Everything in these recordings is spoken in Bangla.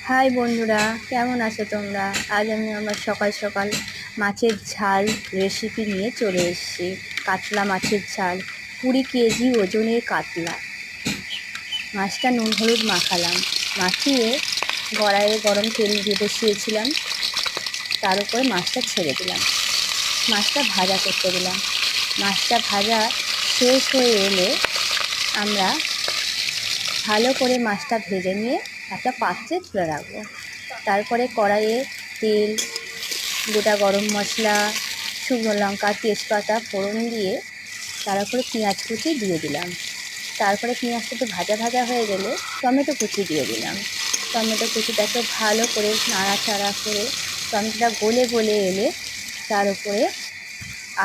হাই বন্ধুরা, কেমন আছো তোমরা? আজ আমি আমার সকাল সকাল মাছের ঝাল রেসিপি নিয়ে চলে এসেছি। কাতলা মাছের ঝাল, 20 কেজি ওজনের কাতলা। মাছটা নুন হলুদ মাখালাম, মাখিয়ে কড়াইয়ে গরম তেল দিয়ে বসিয়েছিলাম। তার উপরে মাছটা ছেড়ে দিলাম, মাছটা ভাজা করতে দিলাম। মাছটা ভাজা শেষ হয়ে এলে আমরা ভালো করে মাছটা ভেজে নিয়ে একটা পাত্রে তুলে রাখবো। তারপরে কড়াইয়ে তেল, গোটা গরম মশলা, শুকনো লঙ্কা, তেজপাতা ফোড়ন দিয়ে তার উপরে পেঁয়াজ কুচি দিয়ে দিলাম। তারপরে পেঁয়াজটা একটু ভাজা ভাজা হয়ে গেলে টমেটো কুচি দিয়ে দিলাম। টমেটো কুচিটাকে ভালো করে নাড়াচাড়া করে টমেটোটা গলে গলে এলে তার উপরে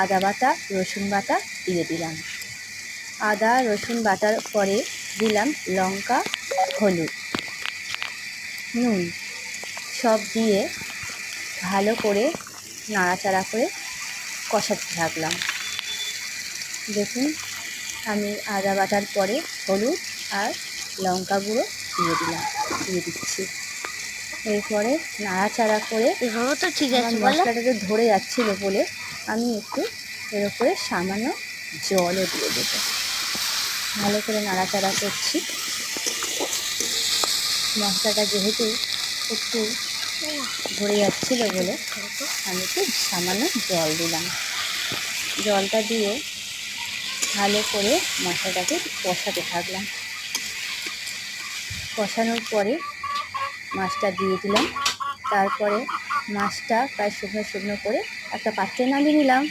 আদা বাটা রসুন বাটা দিয়ে দিলাম। আদা রসুন বাটার পরে দিলাম লঙ্কা, হলুদ, নুন সব দিয়ে ভালো করে নাড়াচাড়া করে কষাতে থাকলাম। দেখুন, আমি আদা বাটার পরে হলুদ আর লঙ্কা গুঁড়ো দিয়ে দিচ্ছি। এরপরে নাড়াচাড়া করে তো ঠিক আমার আছে, মশলাটা একটু ধরে যাচ্ছিলো বলে আমি একটু এর উপরে সামান্য জলও দিয়ে দেবো। ভালো করে নাড়াচাড়া করছি। মশলাটা যেহেতু একটু ধরে যাচ্ছিল বলে আমি একটু সামান্য জল দিলাম। জলটা দিয়ে ভালো করে মশলাটাকে কষাতে থাকলাম। কষানোর পরে মাছটা দিয়ে দিলাম। তারপরে মাছটা প্রায় শুকনো শুকনো করে একটা পাত্রে নামিয়ে নিলাম।